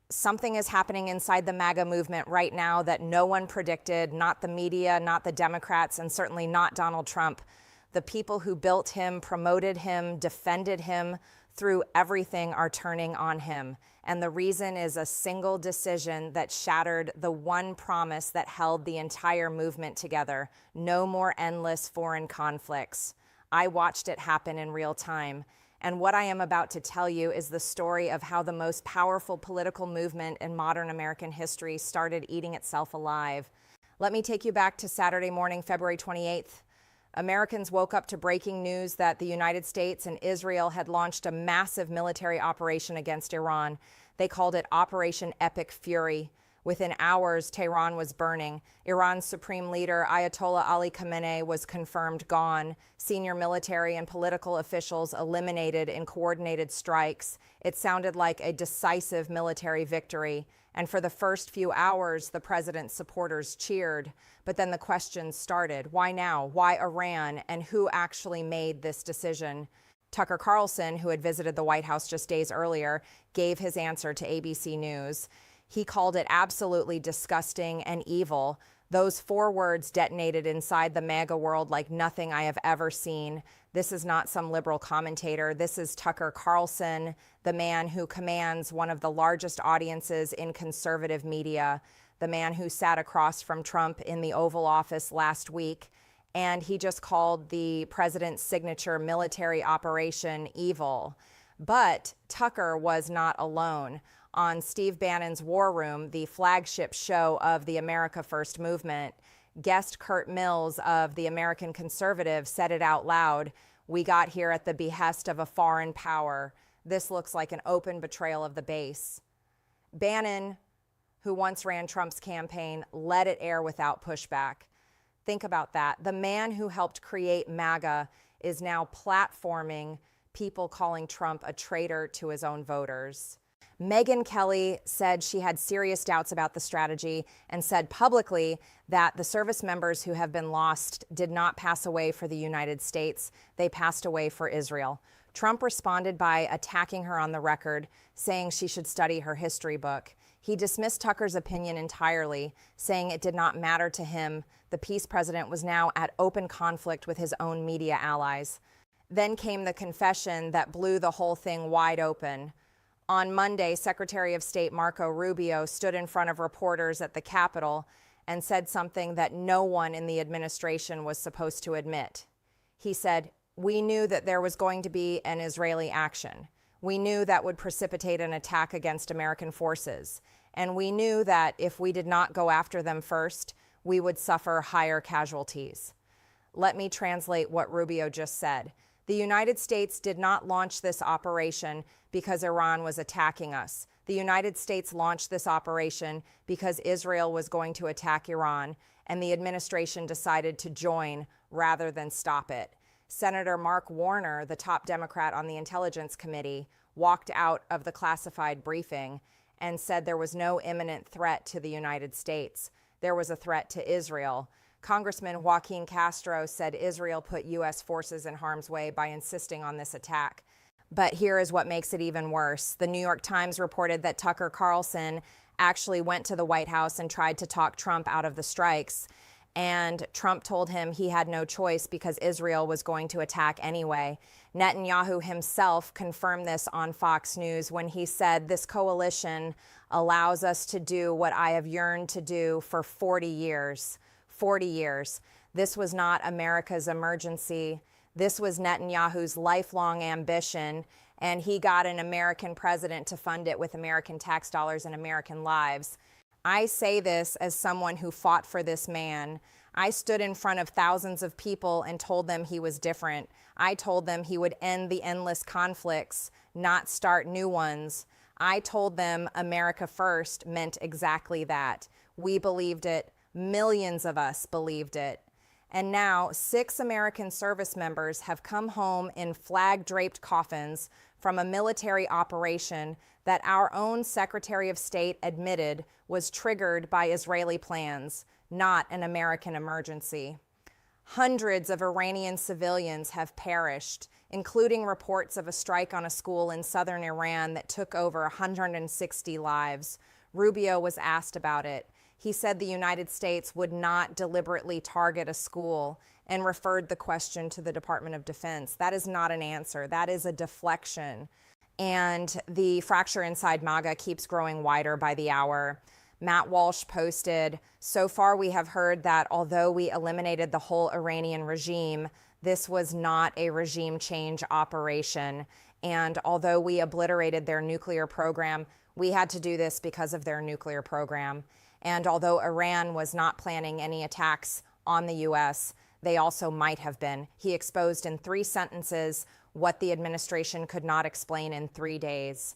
Something is happening inside the MAGA movement right now that no one predicted, not the media, not the Democrats, and certainly not Donald Trump. The people who built him, promoted him, defended him through everything are turning on him. And the reason is a single decision that shattered the one promise that held the entire movement together: no more endless foreign conflicts. I watched it happen in real time. And what I am about to tell you is the story of how the most powerful political movement in modern American history started eating itself alive. Let me take you back to Saturday morning, February 28th. Americans woke up to breaking news that the United States and Israel had launched a massive military operation against Iran. They called it Operation Epic Fury. Within hours, Tehran was burning. Iran's supreme leader, Ayatollah Ali Khamenei, was confirmed gone. Senior military and political officials eliminated in coordinated strikes. It sounded like a decisive military victory. And for the first few hours, the president's supporters cheered. But then the questions started. Why now? Why Iran? And who actually made this decision? Tucker Carlson, who had visited the White House just days earlier, gave his answer to ABC News. He called it absolutely disgusting and evil. Those 4 words detonated inside the MAGA world like nothing I have ever seen. This is not some liberal commentator. This is Tucker Carlson, the man who commands one of the largest audiences in conservative media, the man who sat across from Trump in the Oval Office last week. And he just called the president's signature military operation evil. But Tucker was not alone. On Steve Bannon's War Room, the flagship show of the America First movement, guest Kurt Mills of the American Conservative said it out loud: "We got here at the behest of a foreign power. This looks like an open betrayal of the base." Bannon, who once ran Trump's campaign, let it air without pushback. Think about that. The man who helped create MAGA is now platforming people calling Trump a traitor to his own voters. Megyn Kelly said she had serious doubts about the strategy and said publicly that the service members who have been lost did not pass away for the United States. They passed away for Israel. Trump responded by attacking her on the record, saying she should study her history book. He dismissed Tucker's opinion entirely, saying it did not matter to him. The peace president was now at open conflict with his own media allies. Then came the confession that blew the whole thing wide open. On Monday, Secretary of State Marco Rubio stood in front of reporters at the Capitol and said something that no one in the administration was supposed to admit. He said, "We knew that there was going to be an Israeli action. We knew that would precipitate an attack against American forces. And we knew that if we did not go after them first, we would suffer higher casualties." Let me translate what Rubio just said. The United States did not launch this operation because Iran was attacking us. The United States launched this operation because Israel was going to attack Iran, and the administration decided to join rather than stop it. Senator Mark Warner, the top Democrat on the Intelligence Committee, walked out of the classified briefing and said there was no imminent threat to the United States. There was a threat to Israel. Congressman Joaquin Castro said Israel put U.S. forces in harm's way by insisting on this attack. But here is what makes it even worse. The New York Times reported that Tucker Carlson actually went to the White House and tried to talk Trump out of the strikes. And Trump told him he had no choice because Israel was going to attack anyway. Netanyahu himself confirmed this on Fox News when he said, "This coalition allows us to do what I have yearned to do for 40 years. 40 years. This was not America's emergency. This was Netanyahu's lifelong ambition, and he got an American president to fund it with American tax dollars and American lives." I say this as someone who fought for this man. I stood in front of thousands of people and told them he was different. I told them he would end the endless conflicts, not start new ones. I told them America First meant exactly that. We believed it. Millions of us believed it. And now 6 American service members have come home in flag-draped coffins from a military operation that our own Secretary of State admitted was triggered by Israeli plans, not an American emergency. Hundreds of Iranian civilians have perished including reports of a strike on a school in southern Iran that took over 160 lives. Rubio was asked about it. He said the United States would not deliberately target a school and referred the question to the Department of Defense. That is not an answer. That is a deflection. And the fracture inside MAGA keeps growing wider by the hour. Matt Walsh posted, "So far we have heard that although we eliminated the whole Iranian regime, this was not a regime change operation. And although we obliterated their nuclear program, we had to do this because of their nuclear program. And although Iran was not planning any attacks on the U.S., they also might have been." He exposed in 3 sentences what the administration could not explain in 3 days.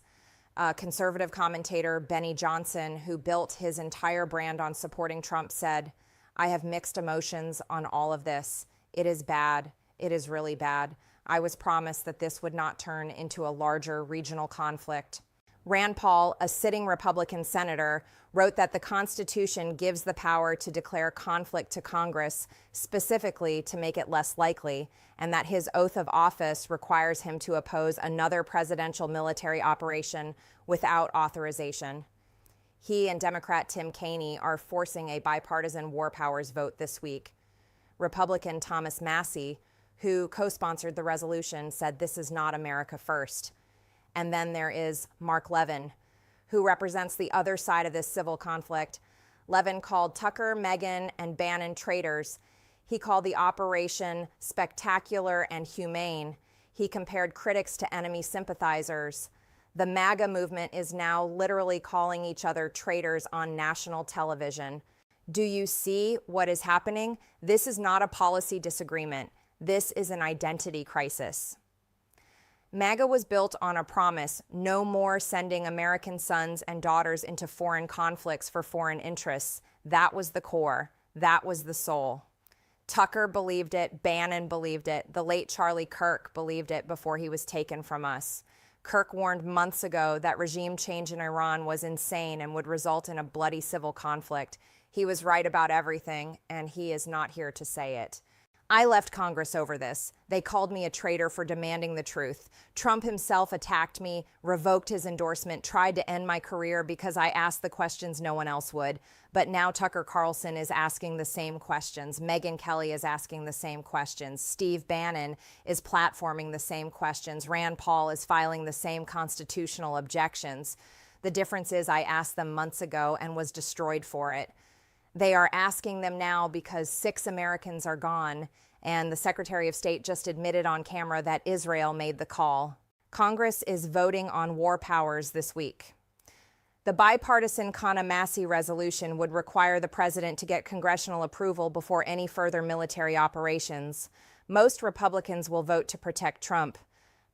Conservative commentator Benny Johnson, who built his entire brand on supporting Trump, said, "I have mixed emotions on all of this. It is bad. It is really bad. I was promised that this would not turn into a larger regional conflict." Rand Paul, a sitting Republican senator, wrote that the Constitution gives the power to declare conflict to Congress specifically to make it less likely, and that his oath of office requires him to oppose another presidential military operation without authorization. He and Democrat Tim Kaine are forcing a bipartisan war powers vote this week. Republican Thomas Massie, who co-sponsored the resolution, said this is not America first. And then there is Mark Levin, who represents the other side of this civil conflict. Levin called Tucker, Meghan, and Bannon traitors. He called the operation spectacular and humane. He compared critics to enemy sympathizers. The MAGA movement is now literally calling each other traitors on national television. Do you see what is happening? This is not a policy disagreement. This is an identity crisis. MAGA was built on a promise: no more sending American sons and daughters into foreign conflicts for foreign interests. That was the core. That was the soul. Tucker believed it. Bannon believed it. The late Charlie Kirk believed it before he was taken from us. Kirk warned months ago that regime change in Iran was insane and would result in a bloody civil conflict. He was right about everything, and he is not here to say it. I left Congress over this. They called me a traitor for demanding the truth. Trump himself attacked me, revoked his endorsement, tried to end my career because I asked the questions no one else would. But now Tucker Carlson is asking the same questions. Megyn Kelly is asking the same questions. Steve Bannon is platforming the same questions. Rand Paul is filing the same constitutional objections. The difference is I asked them months ago and was destroyed for it. They are asking them now because 6 Americans are gone, and the Secretary of State just admitted on camera that Israel made the call. Congress is voting on war powers this week. The bipartisan Kaine-Massey resolution would require the president to get congressional approval before any further military operations. Most Republicans will vote to protect Trump.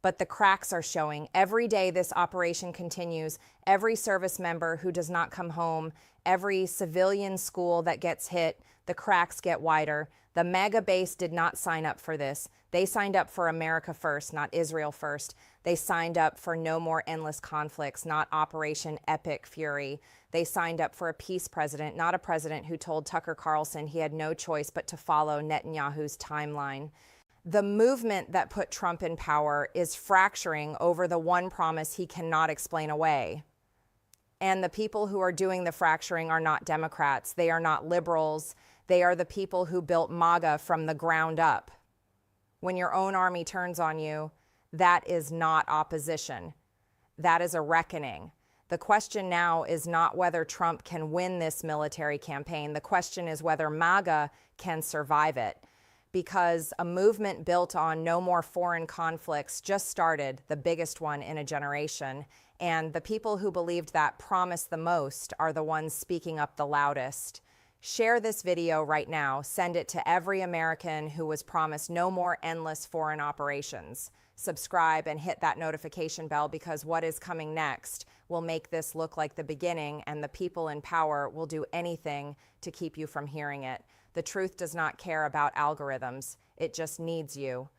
But the cracks are showing. Every day this operation continues. Every service member who does not come home, every civilian school that gets hit, the cracks get wider. The MAGA base did not sign up for this. They signed up for America first, not Israel first. They signed up for no more endless conflicts, not Operation Epic Fury. They signed up for a peace president, not a president who told Tucker Carlson he had no choice but to follow Netanyahu's timeline. The movement that put Trump in power is fracturing over the one promise he cannot explain away. And the people who are doing the fracturing are not Democrats. They are not liberals. They are the people who built MAGA from the ground up. When your own army turns on you, that is not opposition. That is a reckoning. The question now is not whether Trump can win this military campaign. The question is whether MAGA can survive it. Because a movement built on no more foreign conflicts just started, the biggest one in a generation. And the people who believed that promised the most are the ones speaking up the loudest. Share this video right now. Send it to every American who was promised no more endless foreign operations. Subscribe and hit that notification bell, because what is coming next will make this look like the beginning, and the people in power will do anything to keep you from hearing it. The truth does not care about algorithms. It just needs you.